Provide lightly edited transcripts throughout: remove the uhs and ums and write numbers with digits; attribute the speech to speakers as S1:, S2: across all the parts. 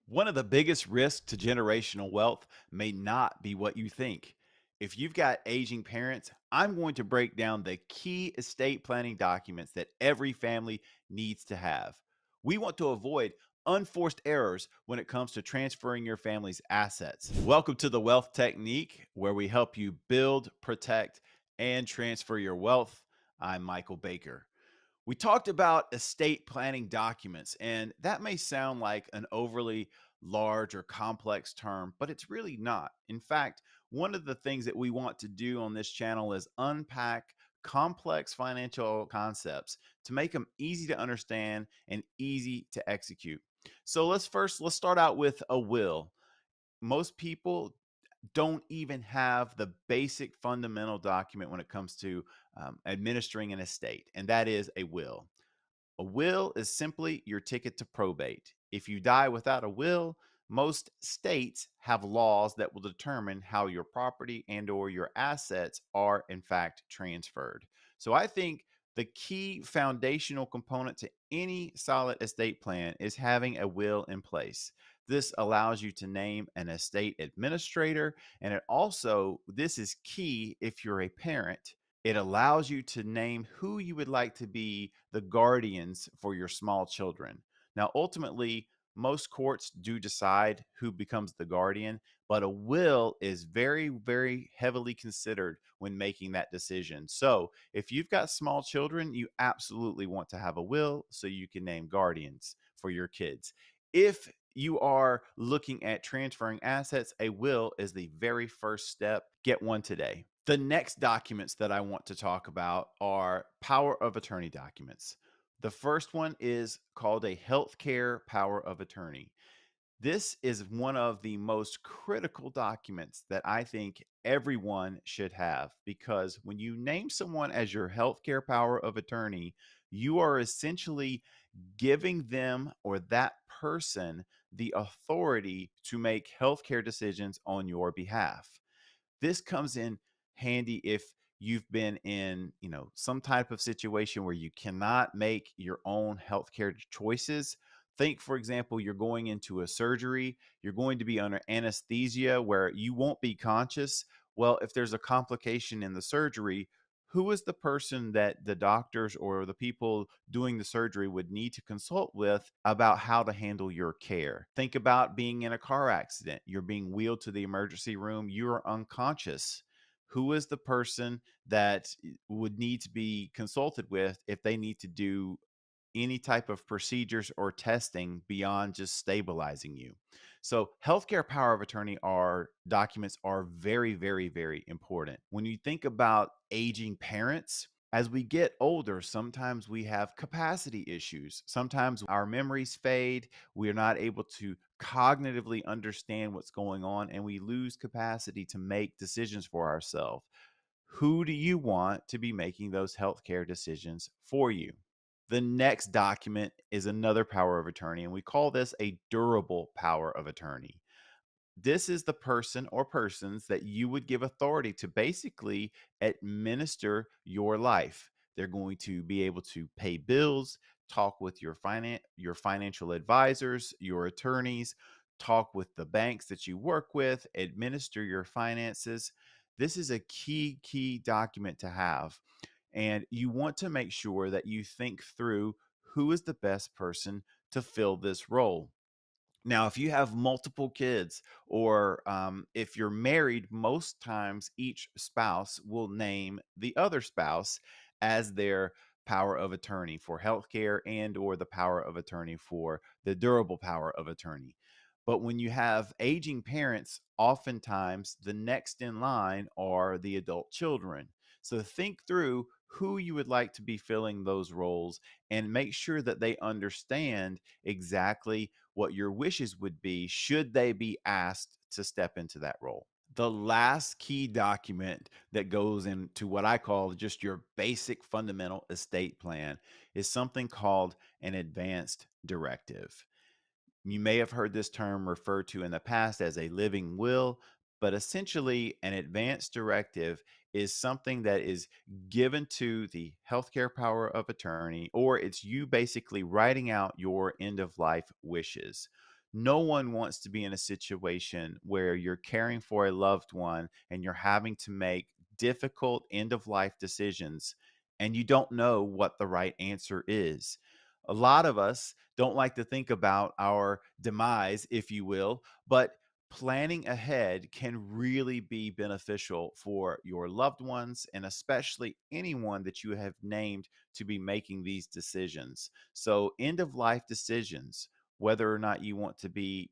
S1: One of the biggest risks to generational wealth may not be what you think. If you've got aging parents, I'm going to break down the key estate planning documents that every family needs to have. We want to avoid unforced errors when it comes to transferring your family's assets. Welcome to the Wealth Technique, where we help you build, protect, and transfer your wealth. I'm Michael Baker. We talked about estate planning documents, and that may sound like an overly large or complex term, but it's really not. In fact, one of the things that we want to do on this channel is unpack complex financial concepts to make them easy to understand and easy to execute. So let's start out with a will. Most people don't even have the basic fundamental document when it comes to administering an estate, and that is a will. A will is simply your ticket to probate. If you die without a will, most states have laws that will determine how your property and or your assets are in fact transferred. So I think the key foundational component to any solid estate plan is having a will in place. This allows you to name an estate administrator, and it also, this is key if you're a parent, it allows you to name who you would like to be the guardians for your small children. Now, ultimately, most courts do decide who becomes the guardian, but a will is very, very heavily considered when making that decision. So, if you've got small children, you absolutely want to have a will so you can name guardians for your kids. If you are looking at transferring assets, a will is the very first step. Get one today. The next documents that I want to talk about are power of attorney documents. The first one is called a healthcare power of attorney. This is one of the most critical documents that I think everyone should have, because when you name someone as your healthcare power of attorney, you are essentially giving them or that person the authority to make healthcare decisions on your behalf. This comes in handy if you've been in, some type of situation where you cannot make your own healthcare choices. Think, for example, you're going into a surgery, you're going to be under anesthesia where you won't be conscious. Well, if there's a complication in the surgery, who is the person that the doctors or the people doing the surgery would need to consult with about how to handle your care? Think about being in a car accident. You're being wheeled to the emergency room, you're unconscious. Who is the person that would need to be consulted with if they need to do any type of procedures or testing beyond just stabilizing you? So, healthcare power of attorney are documents are very, very, very important. When you think about aging parents, as we get older, sometimes we have capacity issues. Sometimes our memories fade. We're not able to cognitively understand what's going on, and we lose capacity to make decisions for ourselves. Who do you want to be making those healthcare decisions for you? The next document is another power of attorney, and we call this a durable power of attorney. This is the person or persons that you would give authority to basically administer your life. They're going to be able to pay bills, talk with your financial advisors, your attorneys, talk with the banks that you work with, administer your finances. This is a key document to have. And you want to make sure that you think through who is the best person to fill this role. Now, if you have multiple kids, or if you're married, most times each spouse will name the other spouse as their power of attorney for healthcare and or the power of attorney for the durable power of attorney. But when you have aging parents, oftentimes the next in line are the adult children. So think through who you would like to be filling those roles and make sure that they understand exactly what your wishes would be should they be asked to step into that role. The last key document that goes into what I call just your basic fundamental estate plan is something called an advanced directive. You may have heard this term referred to in the past as a living will, but essentially, an advance directive is something that is given to the healthcare power of attorney, or it's you basically writing out your end of life wishes. No one wants to be in a situation where you're caring for a loved one and you're having to make difficult end of life decisions and you don't know what the right answer is. A lot of us don't like to think about our demise, if you will, but planning ahead can really be beneficial for your loved ones and especially anyone that you have named to be making these decisions. So, end of life decisions, whether or not you want to be,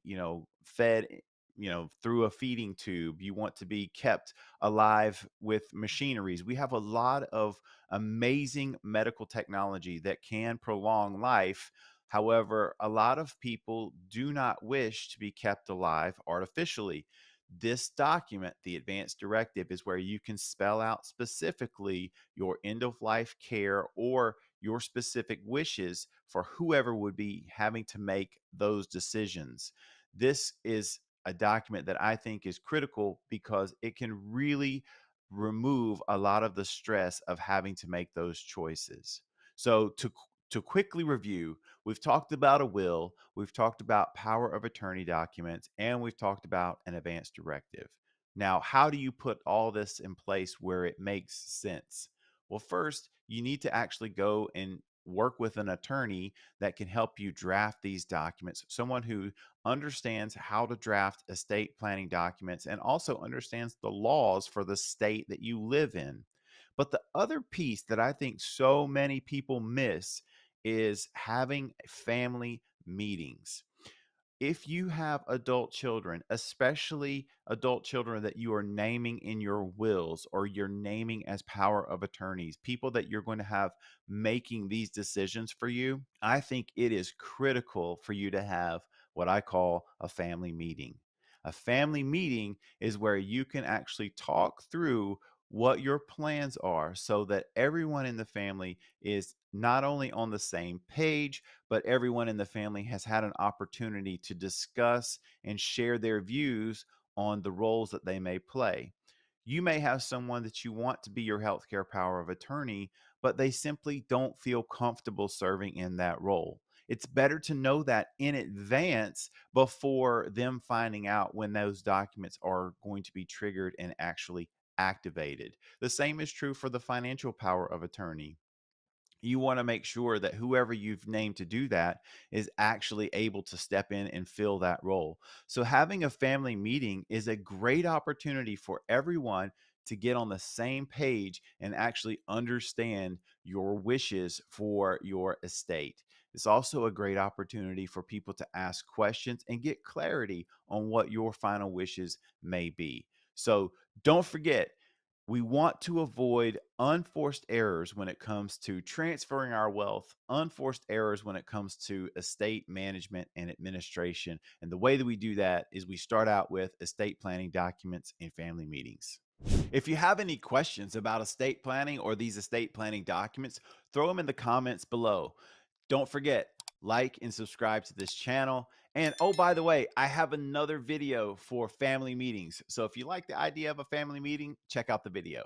S1: fed, through a feeding tube, you want to be kept alive with machineries. We have a lot of amazing medical technology that can prolong life. However, a lot of people do not wish to be kept alive artificially. This document, the Advanced Directive, is where you can spell out specifically your end of life care or your specific wishes for whoever would be having to make those decisions. This is a document that I think is critical because it can really remove a lot of the stress of having to make those choices. So to quickly review, we've talked about a will, we've talked about power of attorney documents, and we've talked about an advance directive. Now, how do you put all this in place where it makes sense? Well, first, you need to actually go and work with an attorney that can help you draft these documents, someone who understands how to draft estate planning documents and also understands the laws for the state that you live in. But the other piece that I think so many people miss is having family meetings. If you have adult children, especially adult children that you are naming in your wills or you're naming as power of attorneys, people that you're going to have making these decisions for you, I think it is critical for you to have what I call a family meeting. A family meeting is where you can actually talk through what your plans are so that everyone in the family is not only on the same page, but everyone in the family has had an opportunity to discuss and share their views on the roles that they may play. You may have someone that you want to be your healthcare power of attorney, but they simply don't feel comfortable serving in that role. It's better to know that in advance before them finding out when those documents are going to be triggered and actually activated. The same is true for the financial power of attorney. You want to make sure that whoever you've named to do that is actually able to step in and fill that role. So, having a family meeting is a great opportunity for everyone to get on the same page and actually understand your wishes for your estate. It's also a great opportunity for people to ask questions and get clarity on what your final wishes may be. So, don't forget, we want to avoid unforced errors when it comes to transferring our wealth, unforced errors when it comes to estate management and administration. And the way that we do that is we start out with estate planning documents and family meetings. If you have any questions about estate planning or these estate planning documents, throw them in the comments below. Don't forget, like and subscribe to this channel. And oh, by the way, I have another video for family meetings. So if you like the idea of a family meeting, check out the video.